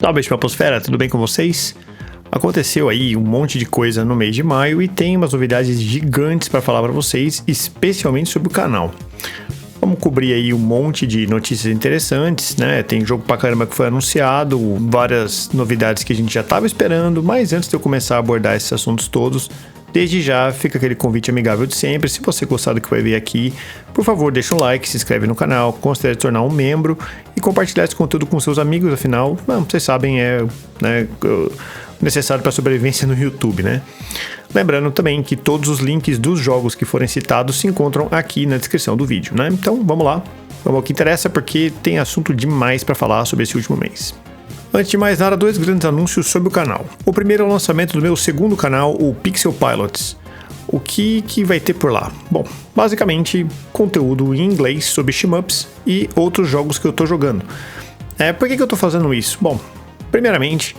Salve, Paposfera, tudo bem com vocês? Aconteceu aí um monte de coisa no mês de maio e tem umas novidades gigantes para falar para vocês, especialmente sobre o canal. Vamos cobrir aí um monte de notícias interessantes, né? Tem jogo pra caramba que foi anunciado, várias novidades que a gente já estava esperando, mas antes de eu começar a abordar esses assuntos todos, desde já fica aquele convite amigável de sempre. Se você gostar do que vai ver aqui, por favor, deixa um like, se inscreve no canal, considere tornar um membro e compartilhar esse conteúdo com seus amigos, afinal, vocês sabem, é necessário para a sobrevivência no YouTube, né? Lembrando também que todos os links dos jogos que forem citados se encontram aqui na descrição do vídeo, né? Então, vamos lá. Vamos ao que interessa, porque tem assunto demais para falar sobre esse último mês. Antes de mais nada, dois grandes anúncios sobre o canal. O primeiro é o lançamento do meu segundo canal, o Pixel Pilots. O que vai ter por lá? Bom, basicamente, conteúdo em inglês sobre shmups e outros jogos que eu tô jogando. Por que eu tô fazendo isso? Bom, primeiramente,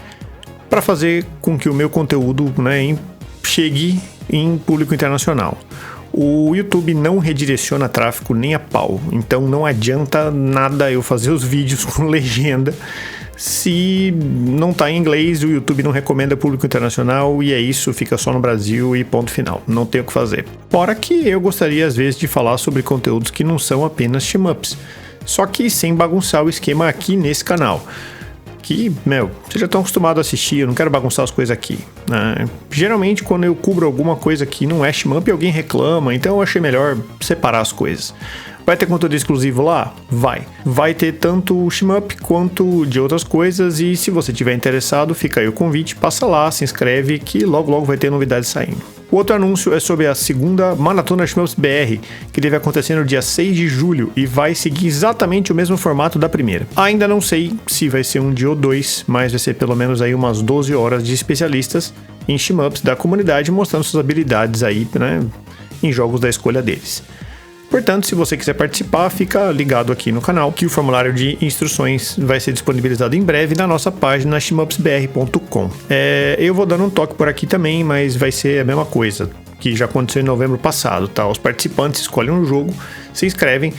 para fazer com que o meu conteúdo, chegue em público internacional. O YouTube não redireciona tráfego nem a pau, então não adianta nada eu fazer os vídeos com legenda se não tá em inglês. O YouTube não recomenda público internacional e é isso, fica só no Brasil e ponto final, não tem o que fazer. Fora que eu gostaria às vezes de falar sobre conteúdos que não são apenas shmups, só que sem bagunçar o esquema aqui nesse canal. Que, vocês já estão acostumados a assistir, eu não quero bagunçar as coisas aqui, né? Geralmente quando eu cubro alguma coisa que não é shmup, alguém reclama, então eu achei melhor separar as coisas. Vai ter conteúdo exclusivo lá? Vai ter tanto shmup quanto de outras coisas, e se você tiver interessado, fica aí o convite, passa lá, se inscreve que logo vai ter novidades saindo. O outro anúncio é sobre a segunda Maratona Shmups BR, que deve acontecer no dia 6 de julho e vai seguir exatamente o mesmo formato da primeira. Ainda não sei se vai ser um dia ou dois, mas vai ser pelo menos aí umas 12 horas de especialistas em shmups da comunidade mostrando suas habilidades aí, em jogos da escolha deles. Portanto, se você quiser participar, fica ligado aqui no canal, que o formulário de instruções vai ser disponibilizado em breve na nossa página shmupsbr.com. Eu vou dando um toque por aqui também, mas vai ser a mesma coisa que já aconteceu em novembro passado, tá? Os participantes escolhem um jogo, se inscrevem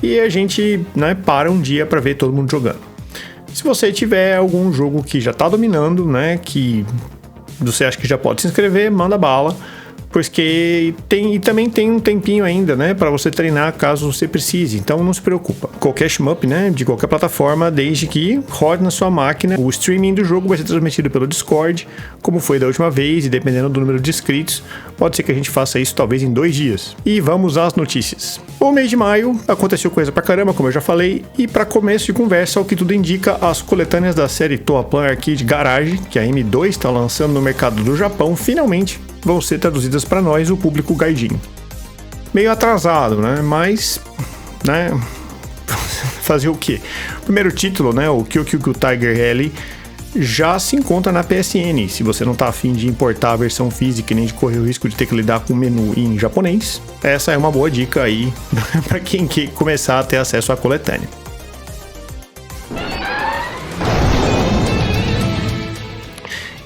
e a gente para um dia para ver todo mundo jogando. Se você tiver algum jogo que já está dominando, que você acha que já pode se inscrever, manda bala. Porque também tem um tempinho ainda, para você treinar caso você precise, então não se preocupa. Qualquer shmup, de qualquer plataforma, desde que rode na sua máquina. O streaming do jogo vai ser transmitido pelo Discord, como foi da última vez, e dependendo do número de inscritos, pode ser que a gente faça isso talvez em 2 dias. E vamos às notícias. O mês de maio aconteceu coisa pra caramba, como eu já falei, e para começo de conversa, ao que tudo indica, as coletâneas da série Toaplan Arcade Garage, que a M2 está lançando no mercado do Japão, finalmente vão ser traduzidas para nós, o público gaijin. Meio atrasado, mas, fazer o quê? O primeiro título, o Kyokyuku Tiger Rally, já se encontra na PSN. Se você não tá afim de importar a versão física e nem de correr o risco de ter que lidar com o menu em japonês, essa é uma boa dica aí para quem quer começar a ter acesso à coletânea.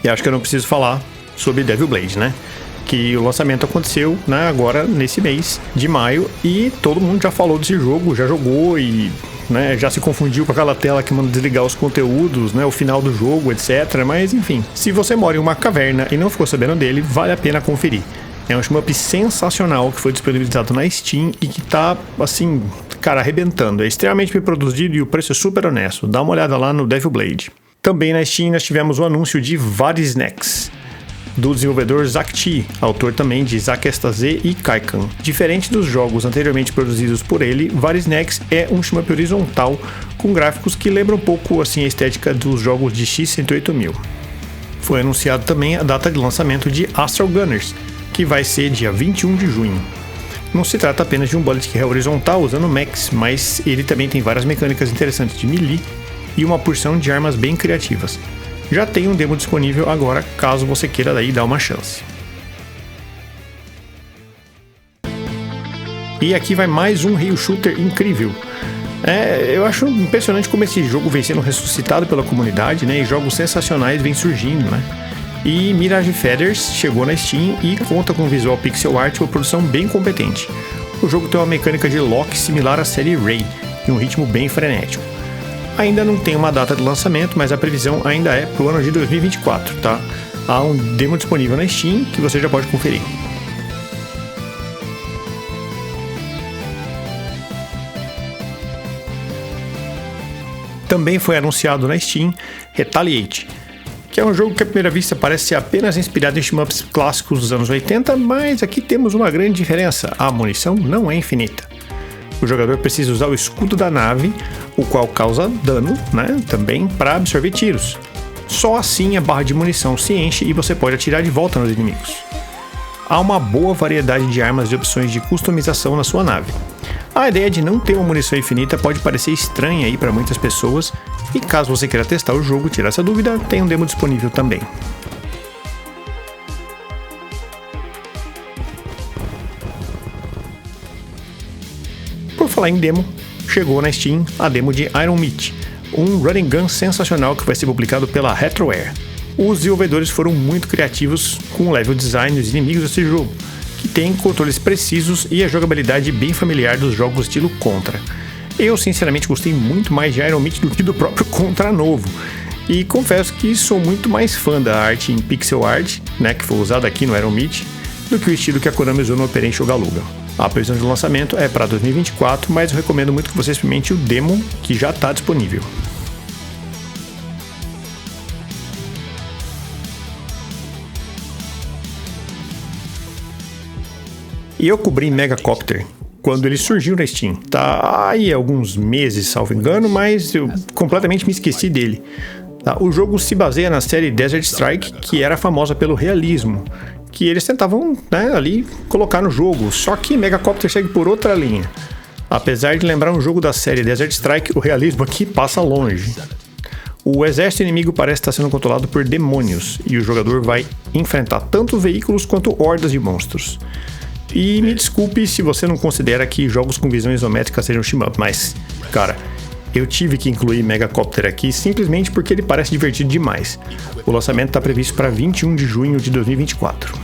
E acho que eu não preciso falar sobre Devil Blade, que o lançamento aconteceu agora nesse mês de maio e todo mundo já falou desse jogo, já jogou e já se confundiu com aquela tela que manda desligar os conteúdos, o final do jogo, etc. Mas enfim, se você mora em uma caverna e não ficou sabendo dele, vale a pena conferir. É um shmup sensacional que foi disponibilizado na Steam e que tá, assim, arrebentando. É extremamente bem produzido e o preço é super honesto. Dá uma olhada lá no Devil Blade. Também na Steam nós tivemos o anúncio de Varis Nex, do desenvolvedor Zakti, autor também de Zakestaze e Kaikan. Diferente dos jogos anteriormente produzidos por ele, Varis Nex é um shmup horizontal com gráficos que lembram um pouco a estética dos jogos de X-108000. Foi anunciado também a data de lançamento de Astral Gunners, que vai ser dia 21 de junho. Não se trata apenas de um bullet hell horizontal usando mechs, mas ele também tem várias mecânicas interessantes de melee e uma porção de armas bem criativas. Já tem um demo disponível agora, caso você queira daí dar uma chance. E aqui vai mais um rail shooter incrível. Eu acho impressionante como esse jogo vem sendo ressuscitado pela comunidade, e jogos sensacionais vêm surgindo, E Mirage Feathers chegou na Steam e conta com visual pixel art e uma produção bem competente. O jogo tem uma mecânica de lock similar à série Ray e um ritmo bem frenético. Ainda não tem uma data de lançamento, mas a previsão ainda é para o ano de 2024, tá? Há um demo disponível na Steam que você já pode conferir. Também foi anunciado na Steam Retaliate, que é um jogo que à primeira vista parece ser apenas inspirado em shmups clássicos dos anos 80, mas aqui temos uma grande diferença: a munição não é infinita. O jogador precisa usar o escudo da nave, o qual causa dano, né, também para absorver tiros. Só assim a barra de munição se enche e você pode atirar de volta nos inimigos. Há uma boa variedade de armas e opções de customização na sua nave. A ideia de não ter uma munição infinita pode parecer estranha aí para muitas pessoas, e caso você queira testar o jogo e tirar essa dúvida, tem um demo disponível também. Por falar em demo, chegou na Steam a demo de Iron Meat, um run and gun sensacional que vai ser publicado pela Retroware. Os desenvolvedores foram muito criativos com o level design dos inimigos desse jogo, que tem controles precisos e a jogabilidade bem familiar dos jogos estilo Contra. Eu sinceramente gostei muito mais de Iron Meat do que do próprio Contra novo, e confesso que sou muito mais fã da arte em pixel art, né, que foi usada aqui no Iron Meat, do que o estilo que a Konami usou no Operation Galuga. A previsão de lançamento é para 2024, mas eu recomendo muito que você experimente o demo que já está disponível. E eu cobri Megacopter quando ele surgiu na Steam. Tá aí alguns meses, salvo engano, mas eu completamente me esqueci dele. Tá, o jogo se baseia na série Desert Strike, que era famosa pelo realismo, que eles tentavam, né, ali colocar no jogo, só que Megacopter segue por outra linha. Apesar de lembrar um jogo da série Desert Strike, o realismo aqui passa longe. O exército inimigo parece estar sendo controlado por demônios, e o jogador vai enfrentar tanto veículos quanto hordas de monstros. E me desculpe se você não considera que jogos com visão isométrica sejam shmup, mas, cara, eu tive que incluir Megacopter aqui simplesmente porque ele parece divertido demais. O lançamento está previsto para 21 de junho de 2024.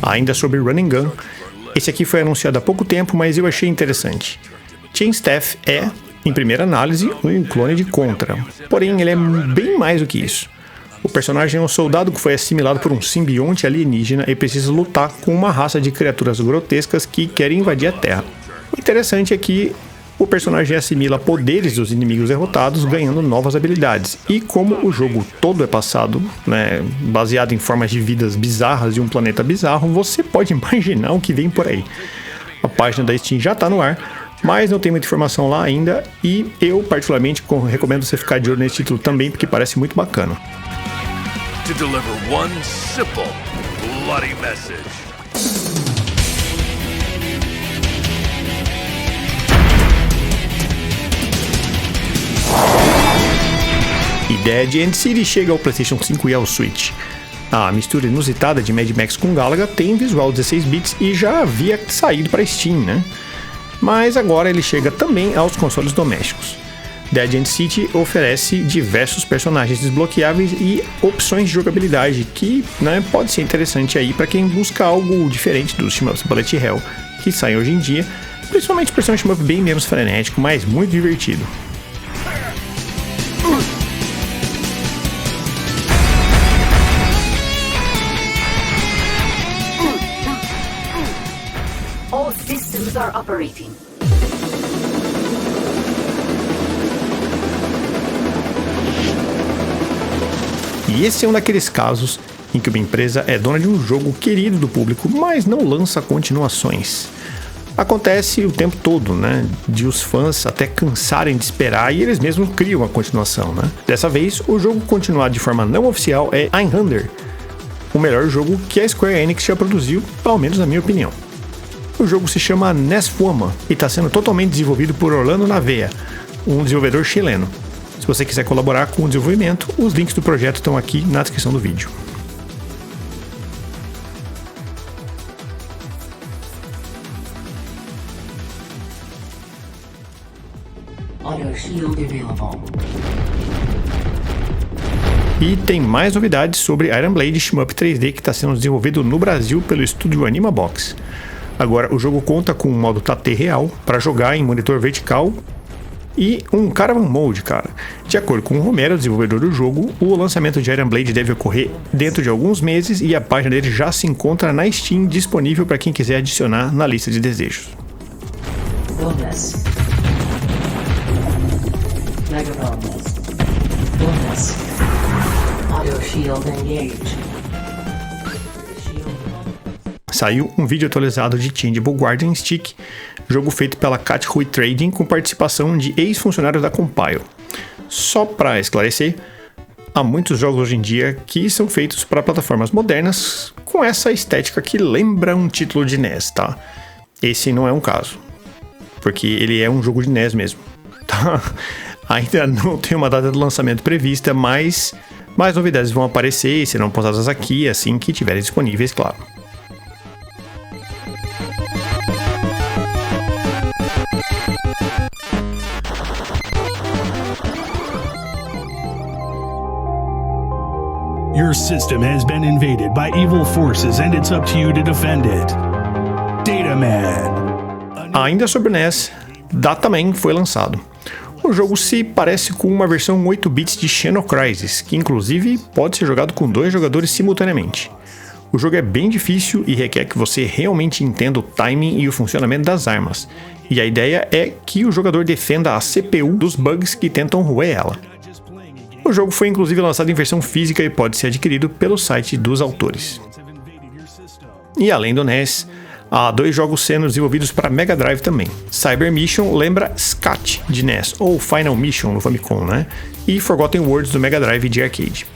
Ainda sobre Run and Gun, esse aqui foi anunciado há pouco tempo, mas eu achei interessante. Chainstaff é, em primeira análise, um clone de Contra, porém ele é bem mais do que isso. O personagem é um soldado que foi assimilado por um simbionte alienígena e precisa lutar com uma raça de criaturas grotescas que querem invadir a Terra. O interessante é que o personagem assimila poderes dos inimigos derrotados, ganhando novas habilidades. E como o jogo todo é passado, né, baseado em formas de vidas bizarras de um planeta bizarro, você pode imaginar o que vem por aí. A página da Steam já está no ar, mas não tem muita informação lá ainda, e eu particularmente recomendo você ficar de olho nesse título também, porque parece muito bacana. To deliver one simple, bloody message. E Dead End City chega ao PlayStation 5 e ao Switch. A mistura inusitada de Mad Max com Galaga tem visual 16 bits e já havia saído para Steam, né? Mas agora ele chega também aos consoles domésticos. Dead End City oferece diversos personagens desbloqueáveis e opções de jogabilidade que, né, pode ser interessante aí para quem busca algo diferente dos shmups Bullet Hell que saem hoje em dia, principalmente por ser um shmup bem menos frenético, mas muito divertido. All systems are operating. E esse é um daqueles casos em que uma empresa é dona de um jogo querido do público, mas não lança continuações. Acontece o tempo todo, né? De os fãs até cansarem de esperar e eles mesmos criam a continuação, né? Dessa vez, o jogo continuado de forma não oficial é Einhander, o melhor jogo que a Square Enix já produziu, pelo menos na minha opinião. O jogo se chama Nesfoma e está sendo totalmente desenvolvido por Orlando Navea, um desenvolvedor chileno. Se você quiser colaborar com o desenvolvimento, os links do projeto estão aqui na descrição do vídeo. Auto shield available. E tem mais novidades sobre Iron Blade Shmup 3D que está sendo desenvolvido no Brasil pelo estúdio Animabox. Agora, o jogo conta com um modo Tate real para jogar em monitor vertical e um Caravan Mode, cara. De acordo com o Romero, desenvolvedor do jogo, o lançamento de Iron Blade deve ocorrer dentro de alguns meses e a página dele já se encontra na Steam, disponível para quem quiser adicionar na lista de desejos. Bonus. Mega bonus. Bonus. Auto shield engaged. Saiu um vídeo atualizado de Changeable Guardian Stick, jogo feito pela Cat Hui Trading com participação de ex-funcionários da Compile. Só para esclarecer, há muitos jogos hoje em dia que são feitos para plataformas modernas com essa estética que lembra um título de NES, tá? Esse não é um caso, porque ele é um jogo de NES mesmo, tá? Ainda não tem uma data de lançamento prevista, mas mais novidades vão aparecer e serão postadas aqui assim que estiverem disponíveis, claro. Your system has been invaded by evil forces and it's up to you to defend it. Dataman. Ainda sobre o NES, Dataman foi lançado. O jogo se parece com uma versão 8 bits de Channel Crisis, que inclusive pode ser jogado com 2 jogadores simultaneamente. O jogo é bem difícil e requer que você realmente entenda o timing e o funcionamento das armas, e a ideia é que o jogador defenda a CPU dos bugs que tentam roer ela. O jogo foi inclusive lançado em versão física e pode ser adquirido pelo site dos autores. E além do NES, há 2 jogos sendo desenvolvidos para Mega Drive também. Cyber Mission lembra SCAT de NES, ou Final Mission no Famicom, né? E Forgotten Worlds do Mega Drive de arcade.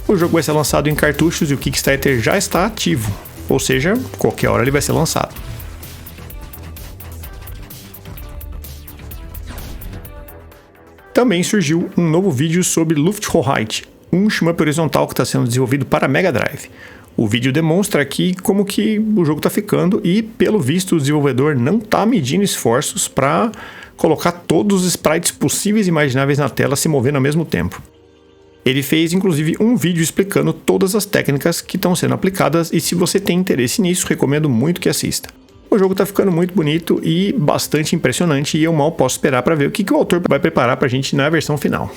O jogo vai ser lançado em cartuchos e o Kickstarter já está ativo, ou seja, qualquer hora ele vai ser lançado. Também surgiu um novo vídeo sobre Lufthoheit, um shmup horizontal que está sendo desenvolvido para Mega Drive. O vídeo demonstra aqui como que o jogo está ficando e, pelo visto, o desenvolvedor não está medindo esforços para colocar todos os sprites possíveis e imagináveis na tela se movendo ao mesmo tempo. Ele fez, inclusive, um vídeo explicando todas as técnicas que estão sendo aplicadas e se você tem interesse nisso, recomendo muito que assista. O jogo está ficando muito bonito e bastante impressionante e eu mal posso esperar para ver o que o autor vai preparar para a gente na versão final.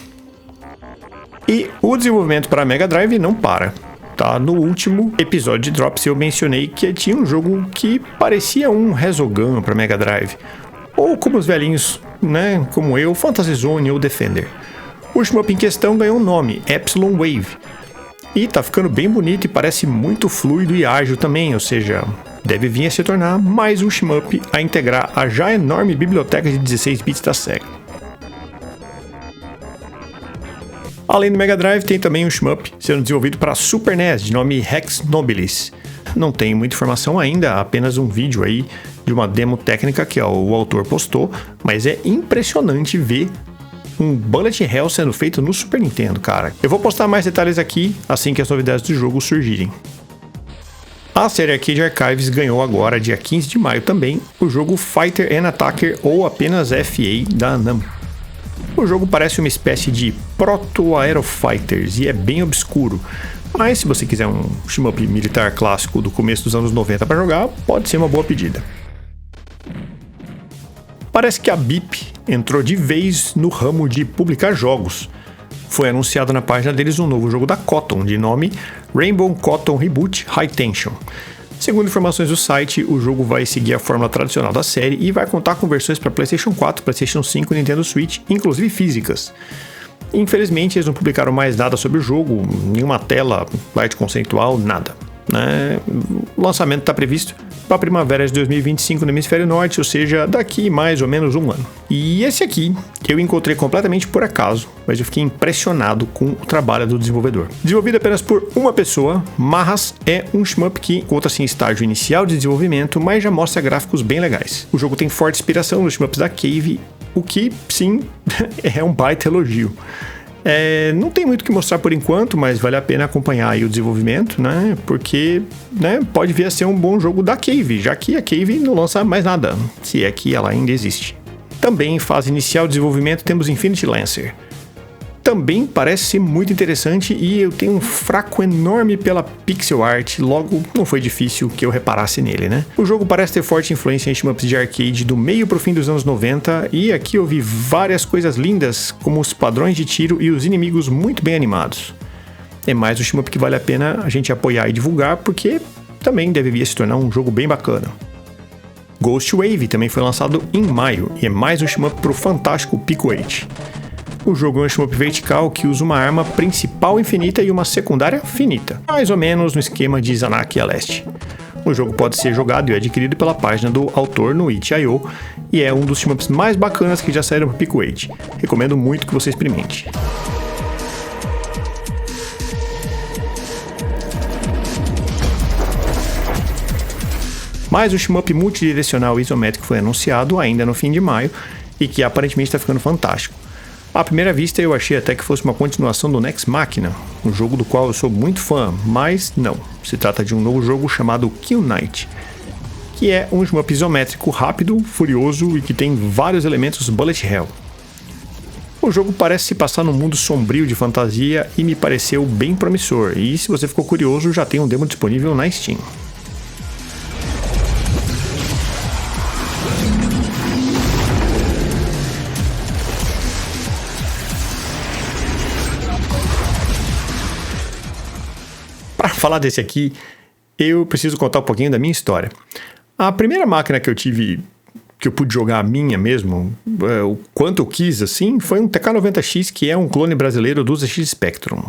E o desenvolvimento para Mega Drive não para. Tá? No último episódio de Drops eu mencionei que tinha um jogo que parecia um Resogun para Mega Drive, ou como os velhinhos, né, como eu, Fantasy Zone ou Defender. O shmup em questão ganhou um nome, Epsilon Wave, e tá ficando bem bonito e parece muito fluido e ágil também, ou seja, deve vir a se tornar mais um shmup a integrar a já enorme biblioteca de 16 bits da Sega. Além do Mega Drive, tem também um shmup sendo desenvolvido para Super NES, de nome Rex Nobilis. Não tem muita informação ainda, apenas um vídeo aí de uma demo técnica que o autor postou, mas é impressionante ver um Bullet Hell sendo feito no Super Nintendo, cara. Eu vou postar mais detalhes aqui assim que as novidades do jogo surgirem. A série Arcade Archives ganhou agora, dia 15 de maio também, o jogo Fighter and Attacker, ou apenas FA, da Namco. O jogo parece uma espécie de Proto-Aero Fighters e é bem obscuro, mas se você quiser um shmup militar clássico do começo dos anos 90 para jogar, pode ser uma boa pedida. Parece que a BIP entrou de vez no ramo de publicar jogos. Foi anunciado na página deles um novo jogo da Cotton, de nome Rainbow Cotton Reboot High Tension. Segundo informações do site, o jogo vai seguir a fórmula tradicional da série e vai contar com versões para PlayStation 4, PlayStation 5 e Nintendo Switch, inclusive físicas. Infelizmente, eles não publicaram mais nada sobre o jogo, nenhuma tela, arte conceitual, nada. O lançamento está previsto para a primavera de 2025 no hemisfério norte, ou seja, daqui mais ou menos um ano. E esse aqui eu encontrei completamente por acaso, mas eu fiquei impressionado com o trabalho do desenvolvedor. Desenvolvido apenas por uma pessoa, Marras é um shmup que encontra-se em estágio inicial de desenvolvimento, mas já mostra gráficos bem legais. O jogo tem forte inspiração nos shmups da Cave, o que, sim, é um baita elogio. Não tem muito o que mostrar por enquanto, mas vale a pena acompanhar aí o desenvolvimento, né? Porque pode vir a ser um bom jogo da Cave, já que a Cave não lança mais nada, se é que ela ainda existe. Também em fase inicial de desenvolvimento temos Infinity Lancer. também parece ser muito interessante e eu tenho um fraco enorme pela pixel art, logo não foi difícil que eu reparasse nele, né? O jogo parece ter forte influência em shmups de arcade do meio pro fim dos anos 90 e aqui eu vi várias coisas lindas, como os padrões de tiro e os inimigos muito bem animados. É mais um shmup que vale a pena a gente apoiar e divulgar, porque também deveria se tornar um jogo bem bacana. Ghost Wave também foi lançado em maio e é mais um shmup pro fantástico Pico 8. O jogo é um shmup vertical que usa uma arma principal infinita e uma secundária finita, mais ou menos no esquema de Zanarchy a Leste. O jogo pode ser jogado e adquirido pela página do autor no itch.io e é um dos shmups mais bacanas que já saíram pro Pico 8. Recomendo muito que você experimente. Mais um shmup multidirecional isométrico foi anunciado ainda no fim de maio e que aparentemente está ficando fantástico. À primeira vista eu achei até que fosse uma continuação do Nex Machina, um jogo do qual eu sou muito fã, mas não. Se trata de um novo jogo chamado Kill Knight, que é um shmup isométrico rápido, furioso e que tem vários elementos bullet hell. O jogo parece se passar num mundo sombrio de fantasia e me pareceu bem promissor, e se você ficou curioso já tem um demo disponível na Steam. Para falar desse aqui, eu preciso contar um pouquinho da minha história. A primeira máquina que eu tive, que eu pude jogar a minha mesmo, o quanto eu quis assim, foi um TK-90X, que é um clone brasileiro do ZX Spectrum.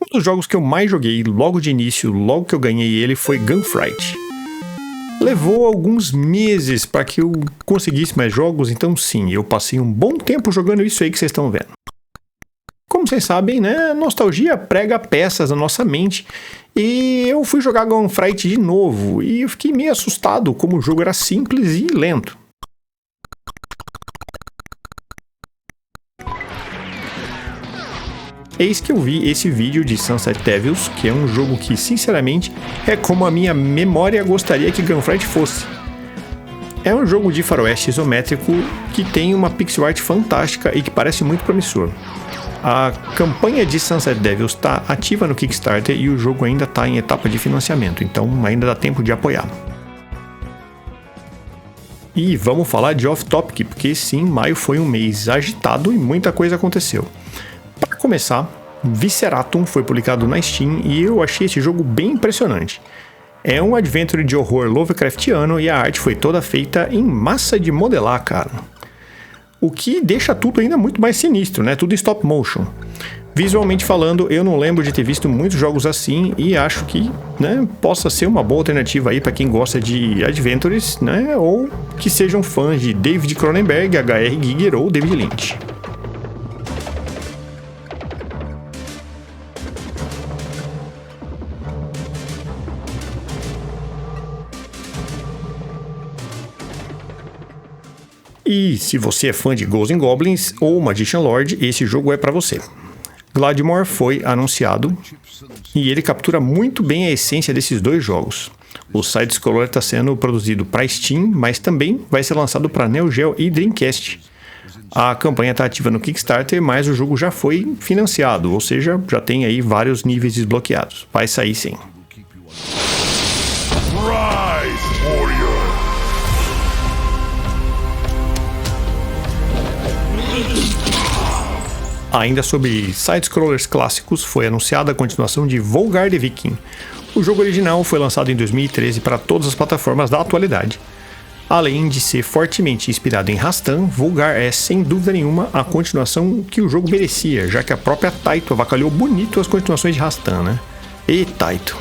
Um dos jogos que eu mais joguei logo de início, logo que eu ganhei ele, foi Gunfight. Levou alguns meses para que eu conseguisse mais jogos, então sim, eu passei um bom tempo jogando isso aí que vocês estão vendo. Como vocês sabem, né, nostalgia prega peças na nossa mente e eu fui jogar Gunfight de novo e eu fiquei meio assustado como o jogo era simples e lento. Eis que eu vi esse vídeo de Sunset Devils, que é um jogo que, sinceramente, é como a minha memória gostaria que Gunfight fosse. É um jogo de faroeste isométrico que tem uma pixel art fantástica e que parece muito promissor. A campanha de Sunset Devils está ativa no Kickstarter e o jogo ainda está em etapa de financiamento, então ainda dá tempo de apoiar. E vamos falar de off-topic, porque sim, maio foi um mês agitado e muita coisa aconteceu. Para começar, Visceratum foi publicado na Steam e eu achei esse jogo bem impressionante. É um adventure de horror Lovecraftiano e a arte foi toda feita em massa de modelar, cara. O que deixa tudo ainda muito mais sinistro, né? Tudo em stop motion. Visualmente falando, eu não lembro de ter visto muitos jogos assim e acho que, né, possa ser uma boa alternativa aí para quem gosta de adventures, né, ou que sejam fãs de David Cronenberg, H.R. Giger ou David Lynch. E se você é fã de Ghosts and Goblins ou Magician Lord, esse jogo é para você. Gladmore foi anunciado e ele captura muito bem a essência desses dois jogos. O side-scroller está sendo produzido para Steam, mas também vai ser lançado para Neo Geo e Dreamcast. A campanha está ativa no Kickstarter, mas o jogo já foi financiado, ou seja, já tem aí vários níveis desbloqueados. Vai sair sim. Rise, warrior! Ainda sobre side-scrollers clássicos, foi anunciada a continuação de Volgar the Viking. O jogo original foi lançado em 2013 para todas as plataformas da atualidade. Além de ser fortemente inspirado em Rastan, Volgar é, sem dúvida nenhuma, a continuação que o jogo merecia, já que a própria Taito avacalhou bonito as continuações de Rastan, né? E Taito.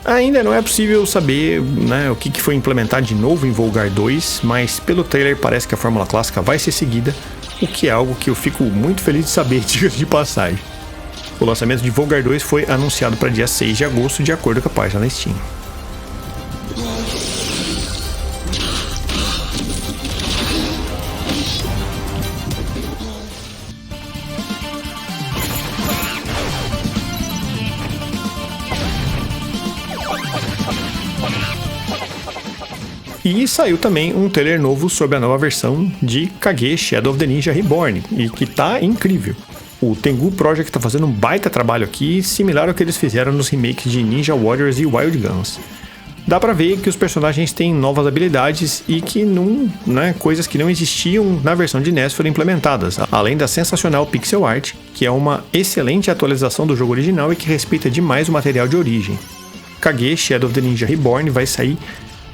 Ainda não é possível saber, né, o que foi implementado de novo em Volgar 2, mas pelo trailer parece que a fórmula clássica vai ser seguida, o que é algo que eu fico muito feliz de saber, diga de passagem. O lançamento de Volgar 2 foi anunciado para dia 6 de agosto, de acordo com a página da Steam. E saiu também um trailer novo sobre a nova versão de Kage Shadow of the Ninja Reborn, e que tá incrível. O Tengu Project tá fazendo um baita trabalho aqui, similar ao que eles fizeram nos remakes de Ninja Warriors e Wild Guns. Dá pra ver que os personagens têm novas habilidades e que coisas que não existiam na versão de NES foram implementadas, além da sensacional pixel art, que é uma excelente atualização do jogo original e que respeita demais o material de origem. Kage Shadow of the Ninja Reborn vai sair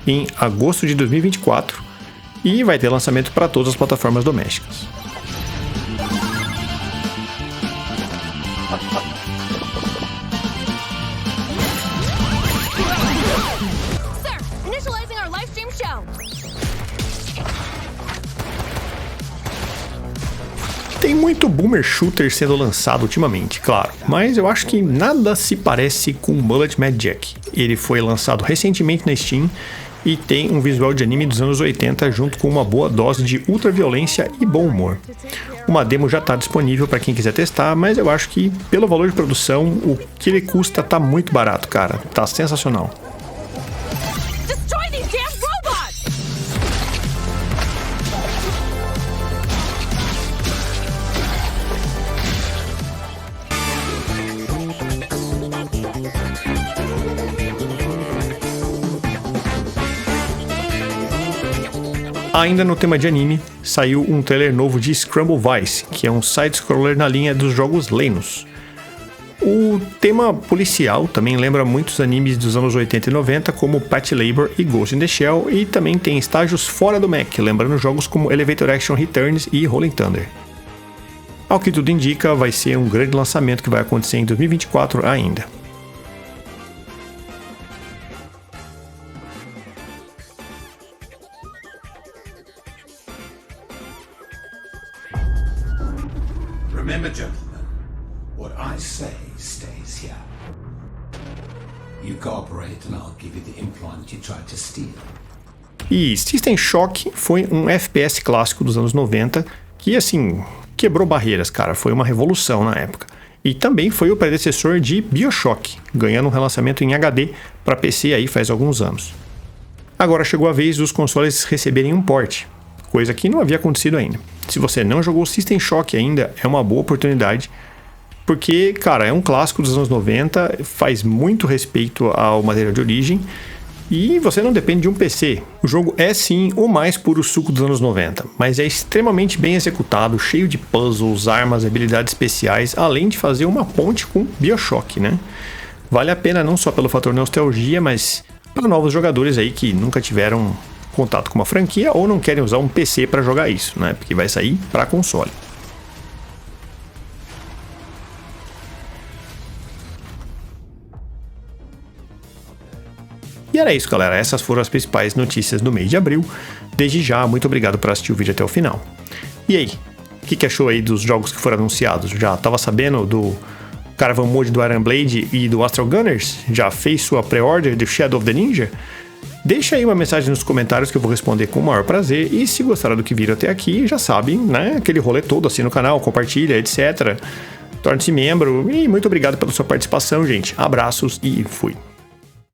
em agosto de 2024 e vai ter lançamento para todas as plataformas domésticas. Tem muito boomer shooter sendo lançado ultimamente, claro, mas eu acho que nada se parece com Bullet Mad Jack. Ele foi lançado recentemente na Steam e tem um visual de anime dos anos 80 junto com uma boa dose de ultraviolência e bom humor. Uma demo já está disponível para quem quiser testar, mas eu acho que pelo valor de produção, o que ele custa tá muito barato, cara. Tá sensacional. Ainda no tema de anime, saiu um trailer novo de Scramble Vice, que é um side-scroller na linha dos jogos Lenus. O tema policial também lembra muitos animes dos anos 80 e 90, como Pat Labor e Ghost in the Shell, e também tem estágios fora do mech, lembrando jogos como Elevator Action Returns e Rolling Thunder. Ao que tudo indica, vai ser um grande lançamento que vai acontecer em 2024 ainda. Remember, gentlemen, what I say stays here. You cooperate and I'll give you the implant you tried to steal. E System Shock foi um FPS clássico dos anos 90 que, assim, quebrou barreiras, cara. Foi uma revolução na época. E também foi o predecessor de BioShock, ganhando um relançamento em HD para PC aí faz alguns anos. Agora chegou a vez dos consoles receberem um port, coisa que não havia acontecido ainda. Se você não jogou System Shock ainda, é uma boa oportunidade, porque, cara, é um clássico dos anos 90, faz muito respeito ao material de origem, e você não depende de um PC. O jogo é sim o mais puro suco dos anos 90, mas é extremamente bem executado, cheio de puzzles, armas, habilidades especiais, além de fazer uma ponte com BioShock, né? Vale a pena não só pelo fator nostalgia, mas para novos jogadores aí que nunca tiveram contato com uma franquia ou não querem usar um PC para jogar isso, né? Porque vai sair para console. E era isso, galera. Essas foram as principais notícias do mês de abril. Desde já, muito obrigado por assistir o vídeo até o final. E aí, o que achou aí dos jogos que foram anunciados? Já estava sabendo do Caravan Mode do Iron Blade e do Astral Gunners? Já fez sua pré-order do Shadow of the Ninja? Deixa aí uma mensagem nos comentários que eu vou responder com o maior prazer. E se gostaram do que viram até aqui, já sabem, né? Aquele rolê todo, assina o canal, compartilha, etc. Torne-se membro. E muito obrigado pela sua participação, gente. Abraços e fui.